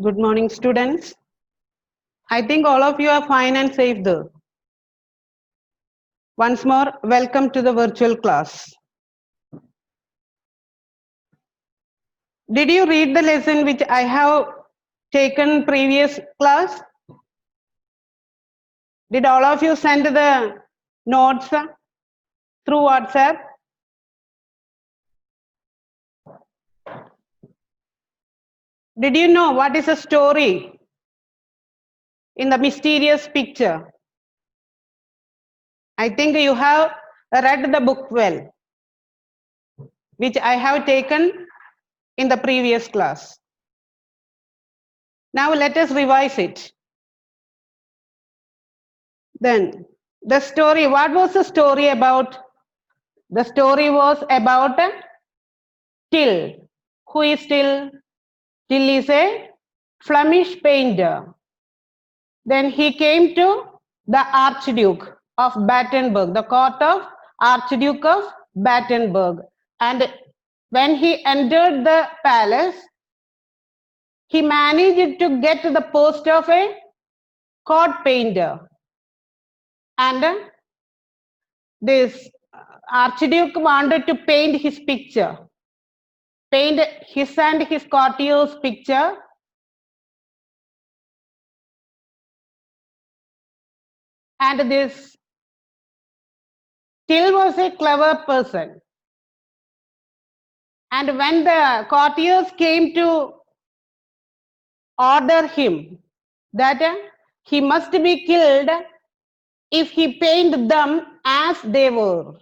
Good morning, students. I think all of you are fine and safe there. Once more, welcome to the virtual class. Did you read the lesson which I have taken previous class? Did all of you send the notes through WhatsApp? Did you know what is the story in the mysterious picture? I think you have read the book well, which I have taken in the previous class. Now let us revise it. Then the story, what was the story about? The story was about Till. Who is Till? Till is a Flemish painter. Then he came to the Archduke of Battenberg, the court of Archduke of Battenberg. And when he entered the palace, he managed to get the post of a court painter. And this Archduke wanted to paint his picture, paint his and his courtier's picture. And this Till was a clever person. And when the courtiers came to order him that he must be killed if he painted them as they were,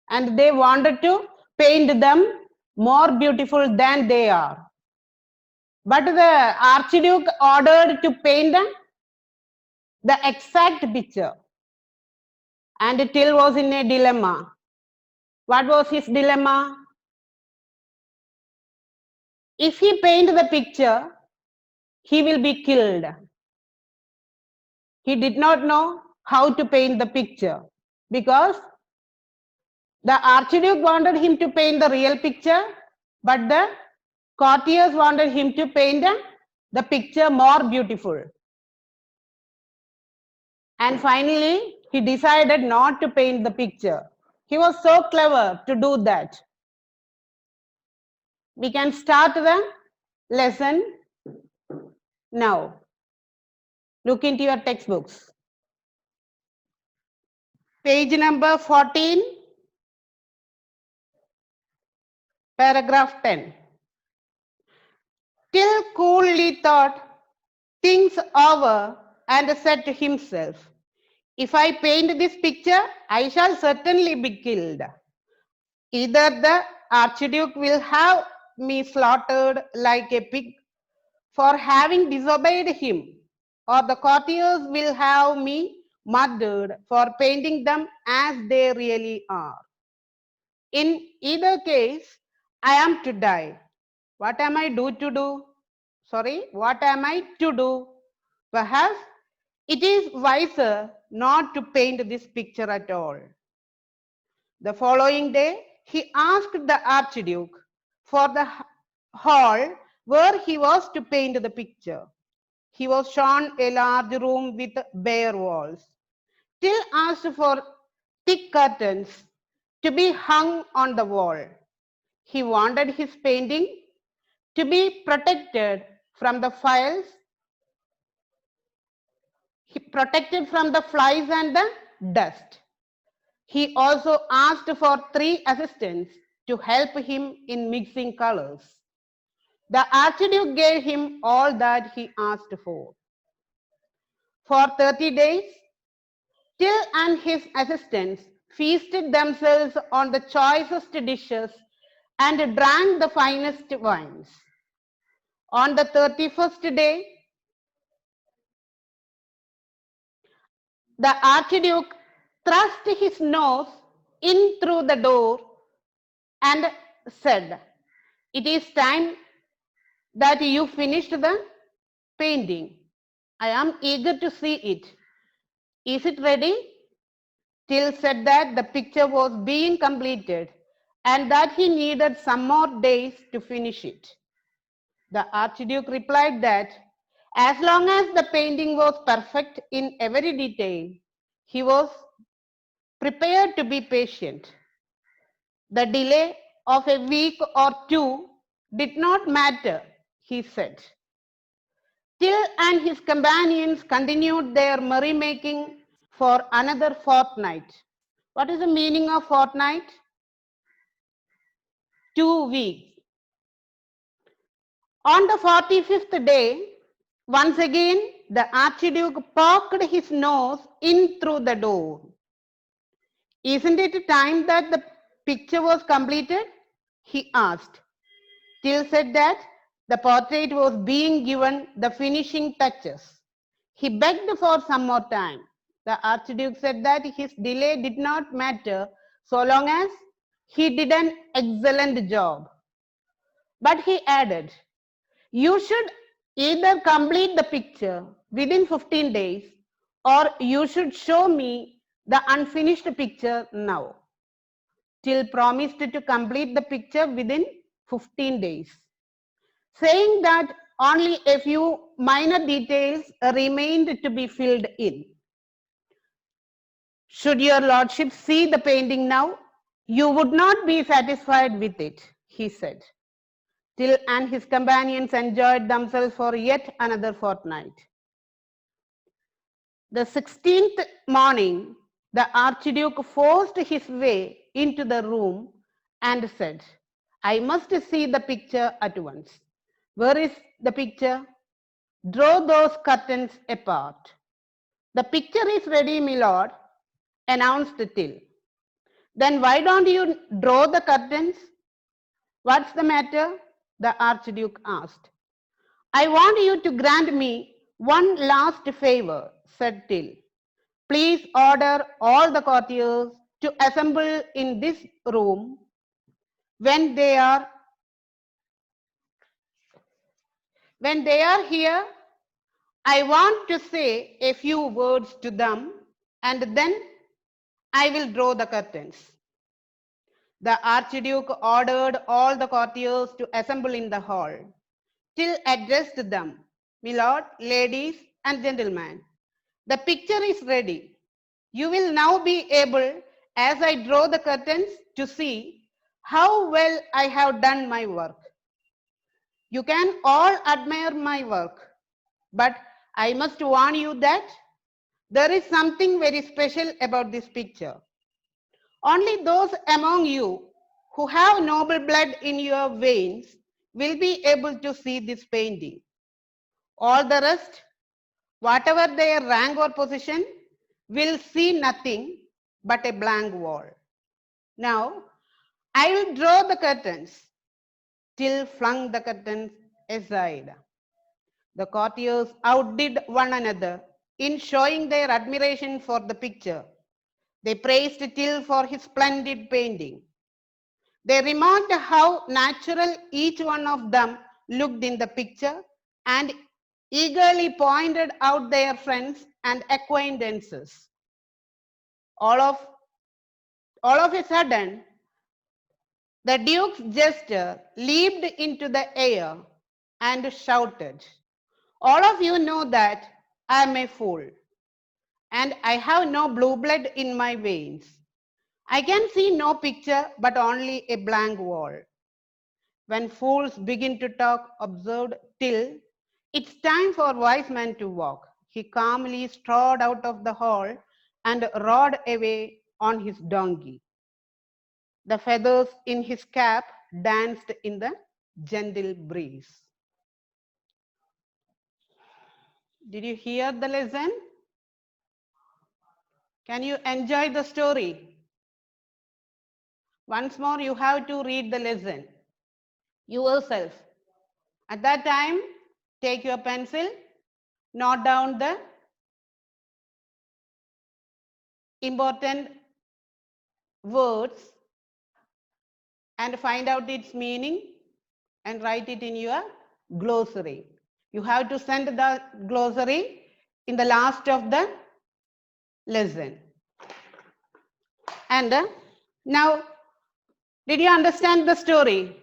and they wanted to paint them more beautiful than they are. But the Archduke ordered to paint the exact picture. And Till was in a dilemma. What was his dilemma? If he paint the picture, he will be killed. He did not know how to paint the picture because the Archduke wanted him to paint the real picture, but the courtiers wanted him to paint the picture more beautiful. And finally, he decided not to paint the picture. He was so clever to do that. We can start the lesson now. Look into your textbooks. Page number 14, paragraph 10. Till coolly thought things over and said to himself, if I paint this picture, I shall certainly be killed. Either the Archduke will have me slaughtered like a pig for having disobeyed him, or the courtiers will have me murdered for painting them as they really are. In either case, I am to die. What am I to do? What am I to do? Perhaps it is wiser not to paint this picture at all. The following day, he asked the Archduke for the hall where he was to paint the picture. He was shown a large room with bare walls. Till asked for thick curtains to be hung on the wall. He wanted his painting to be protected from the flies and the dust. He also asked for 3 assistants to help him in mixing colors. The Archduke gave him all that he asked for. For 30 days, Till and his assistants feasted themselves on the choicest dishes and drank the finest wines. On the 31st day, the Archduke thrust his nose in through the door and said, it is time that you finished the painting. I am eager to see it. Is it ready? Till said that the picture was being completed and that he needed some more days to finish it. The Archduke replied that as long as the painting was perfect in every detail, he was prepared to be patient. The delay of a week or two did not matter, he said. Till and his companions continued their merrymaking for another fortnight. What is the meaning of fortnight? 2 weeks. On the 45th day, once again the Archduke poked his nose in through the door. Isn't it time that the picture was completed? He asked. Till said that the portrait was being given the finishing touches. He begged for some more time. The Archduke said that his delay did not matter so long as he did an excellent job. But he added, you should either complete the picture within 15 days or you should show me the unfinished picture now. Till promised to complete the picture within 15 days, saying that only a few minor details remained to be filled in. Should your lordship see the painting now, you would not be satisfied with it, he said. Till and his companions enjoyed themselves for yet another fortnight. The 16th morning, the Archduke forced his way into the room and said, I must see the picture at once. Where is the picture? Draw those curtains apart. The picture is ready, my lord, announced Till. Then why don't you draw the curtains? What's the matter? The Archduke asked. I want you to grant me one last favor, said Till. Please order all the courtiers to assemble in this room when they are here. I want to say a few words to them and then I will draw the curtains. The Archduke ordered all the courtiers to assemble in the hall. Till addressed them, my lord, ladies and gentlemen, the picture is ready. You will now be able, as I draw the curtains, to see how well I have done my work. You can all admire my work, but I must warn you that there is something very special about this picture. Only those among you who have noble blood in your veins will be able to see this painting. All the rest, whatever their rank or position, will see nothing but a blank wall. Now, I will draw the curtains. Till flung the curtains aside. The courtiers outdid one another in showing their admiration for the picture. They praised Till for his splendid painting. They remarked how natural each one of them looked in the picture and eagerly pointed out their friends and acquaintances. All of a sudden, the Duke's jester leaped into the air and shouted, all of you know that I am a fool and I have no blue blood in my veins. I can see no picture but only a blank wall. When fools begin to talk, observed Till, it's time for wise men to walk. He calmly strode out of the hall and rode away on his donkey. The feathers in his cap danced in the gentle breeze. Did you hear the lesson? Can you enjoy the story? Once more, you have to read the lesson yourself. At that time, take your pencil, note down the important words and find out its meaning and write it in your glossary. You have to send the glossary in the last of the lesson. And now, did you understand the story?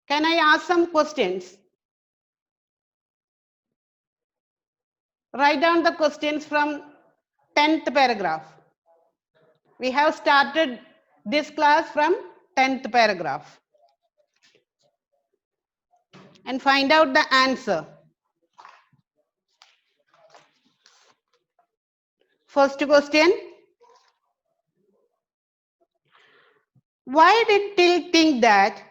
Can I ask some questions? Write down the questions from 10th paragraph. We have started this class from 10th paragraph. And find out the answer. First question. Why did Till think that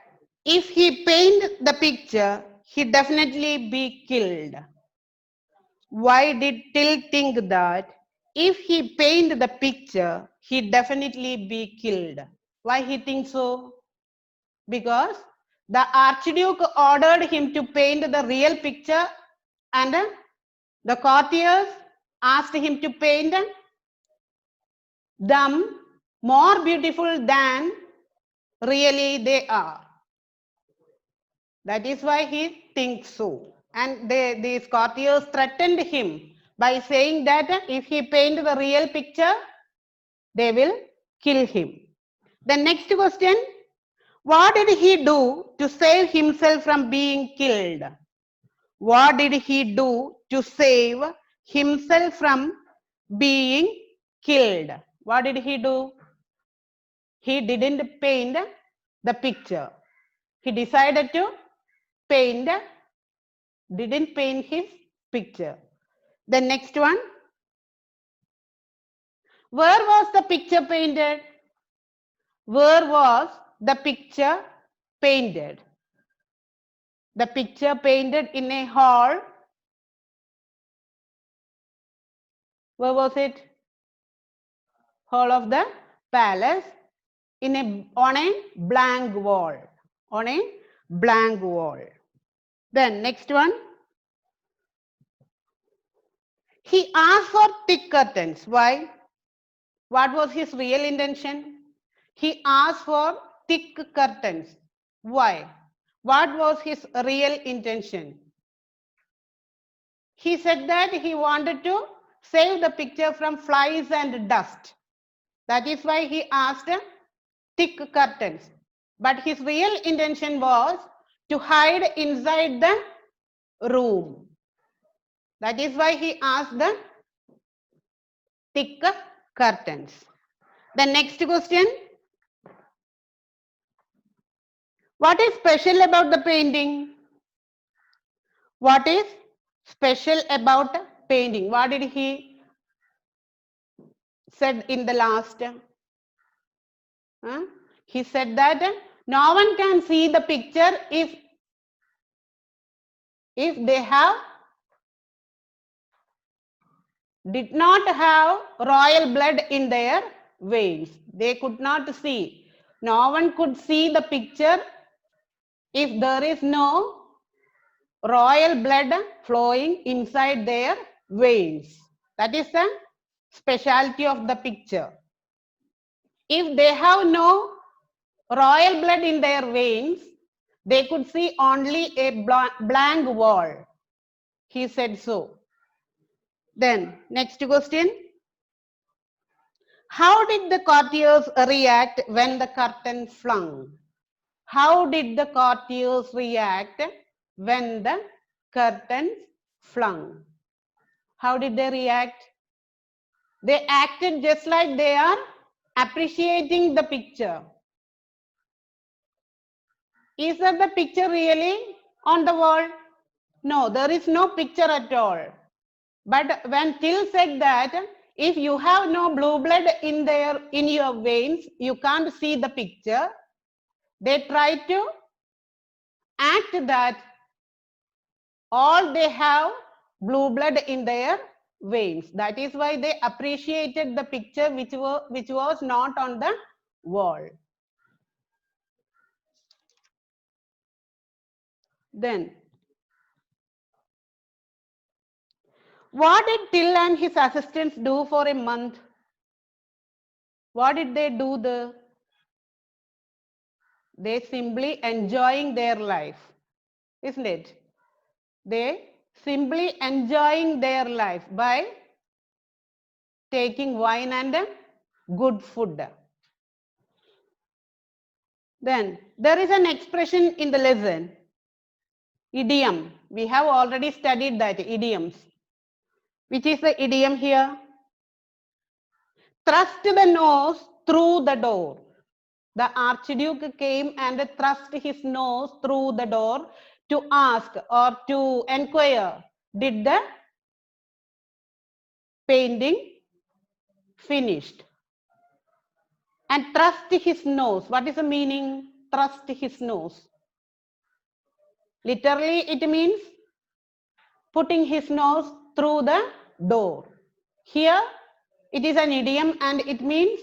if he paint the picture, he definitely be killed? Why did Till think that if he paint the picture, he definitely be killed? Why he thinks so? Because the Archduke ordered him to paint the real picture and the courtiers asked him to paint them more beautiful than really they are. That is why he thinks so. And these courtiers threatened him by saying that if he paint the real picture, they will kill him. The next question, what did he do to save himself from being killed? What did he do to save himself from being killed? What did he do? He didn't paint the picture. He decided to didn't paint his picture. The next one, where was the picture painted? Where was the picture painted? The picture painted in a hall. Where was it? Hall of the palace on a blank wall. On a blank wall. Then next one. He asked for thick curtains. Why? What was his real intention? He asked for thick curtains. Why? What was his real intention? He said that he wanted to save the picture from flies and dust. That is why he asked thick curtains. But his real intention was to hide inside the room. That is why he asked the thick curtains. The next question. What is special about the painting? What is special about painting? What did he said in the last? He said that no one can see the picture if they did not have royal blood in their veins. They could not see. No one could see the picture if there is no royal blood flowing inside their veins. That is the specialty of the picture. If they have no royal blood in their veins, they could see only a blank wall. He said so. Then, next question. How did the courtiers react when the curtain flung? How did the courtiers react when the curtain flung? How did they react? They acted just like they are appreciating the picture. Is that the picture really on the wall? No, there is no picture at all. But when Till said that if you have no blue blood in your veins, you can't see the picture, they tried to act that all they have blue blood in their veins. That is why they appreciated the picture which was not on the wall. Then, what did Till and his assistants do for a month? What did they do there? They simply enjoying their life, isn't it? They simply enjoying their life by taking wine and good food. Then there is an expression in the lesson, idiom. We have already studied that, idioms. Which is the idiom here? Thrust the nose through the door. The Archduke came and thrust his nose through the door to ask or to inquire, did the painting finished? And thrust his nose. What is the meaning? Thrust his nose. Literally, it means putting his nose through the door. Here, it is an idiom and it means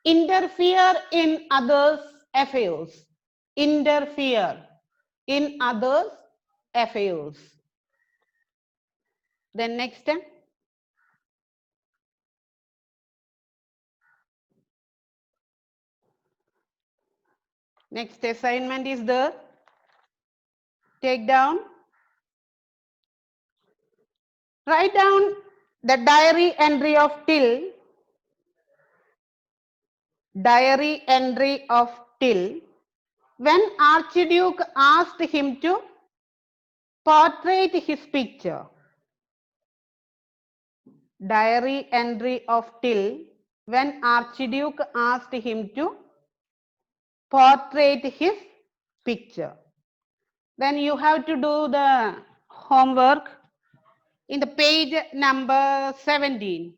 interfere in others' affairs. Interfere in others' affairs. Then next. Next assignment is there. Take down. Write down the diary entry of Till. Diary entry of Till. When Archduke asked him to portrait his picture. Diary entry of Till. When Archduke asked him to portrait his picture. Then you have to do the homework in the page number 17.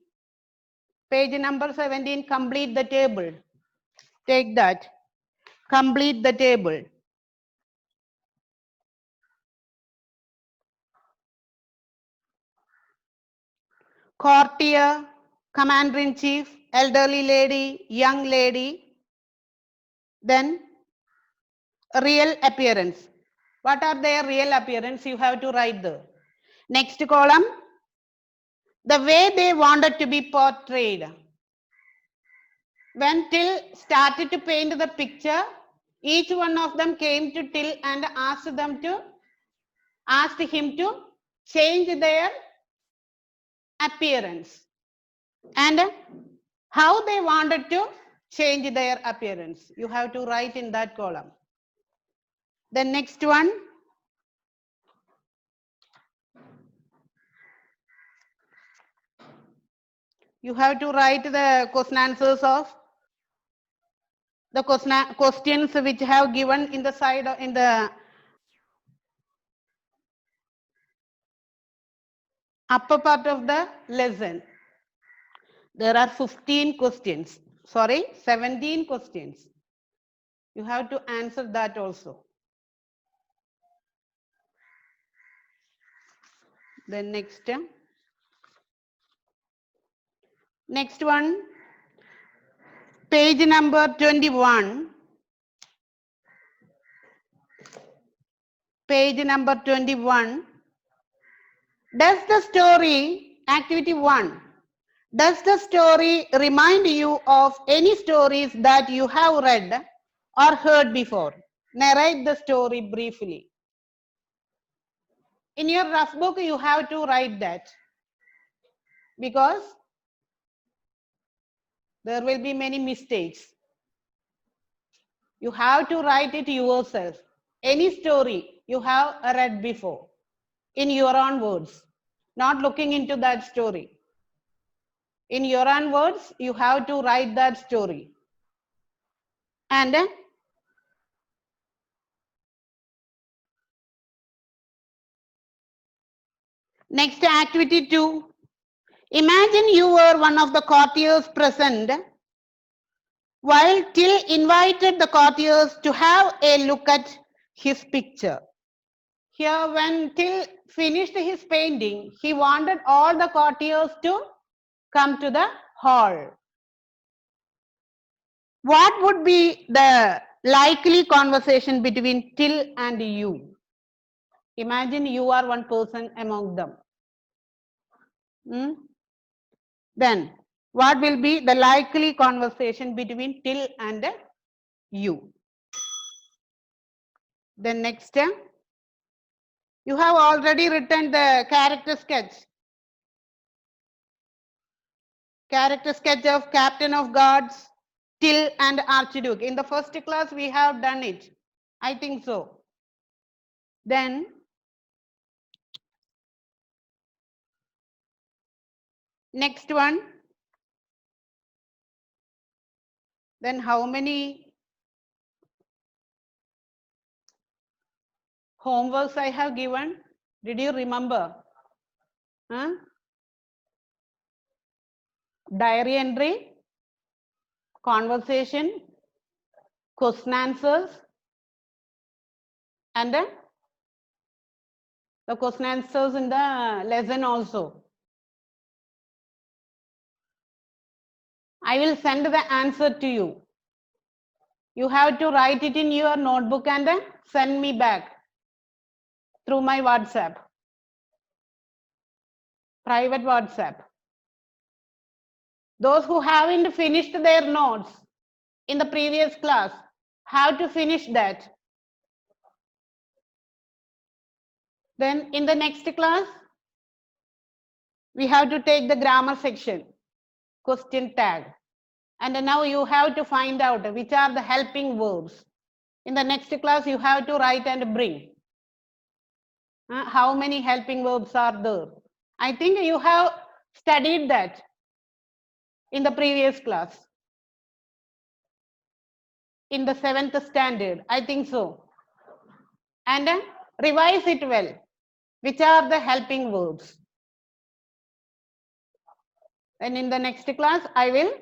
Page number 17, complete the table. Take that. Complete the table. Courtier, commander-in-chief, elderly lady, young lady. Then real appearance. What are their real appearance? You have to write there. Next column, the way they wanted to be portrayed. When Till started to paint the picture, each one of them came to Till and asked him to change their appearance and how they wanted to change their appearance. You have to write in that column. The next one, you have to write the question answers of the questions which have given in the side in the upper part of the lesson. There are 15 questions. Sorry, 17 questions. You have to answer that also. Then next one, page number 21. Page number 21. Does the story, activity 1, does the story remind you of any stories that you have read or heard before? Narrate the story briefly. In your rough book, you have to write that because there will be many mistakes. You have to write it yourself. Any story you have read before in your own words, not looking into that story. In your own words, you have to write that story. And next, activity 2. Imagine you were one of the courtiers present while Till invited the courtiers to have a look at his picture. Here, when Till finished his painting, he wanted all the courtiers to come to the hall. What would be the likely conversation between Till and you? Imagine you are one person among them. Then, what will be the likely conversation between Till and you? Then next, you have already written the character sketch. Character sketch of Captain of Guards, Till and Archduke. In the first class, we have done it. I think so. Then, Next one. Then how many homeworks I have given? Did you remember? Huh? Diary entry, conversation, question answers, and the question answers in the lesson also. I will send the answer to you. You have to write it in your notebook and send me back through my WhatsApp, private WhatsApp. Those who haven't finished their notes in the previous class, have to finish that. Then in the next class, we have to take the grammar section, question tag. And now you have to find out which are the helping verbs. In the next class, you have to write and bring. How many helping verbs are there? I think you have studied that in the previous class. In the 7th standard, I think so. And revise it well. Which are the helping verbs? And in the next class, I will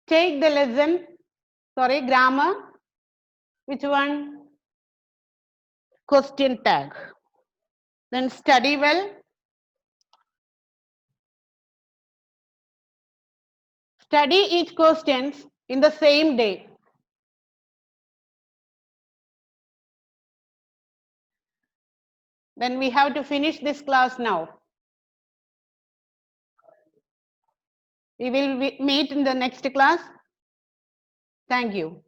take the lesson, grammar. Which one? Question tag. Then study well. Study each questions in the same day. Then we have to finish this class now. We will meet in the next class. Thank you.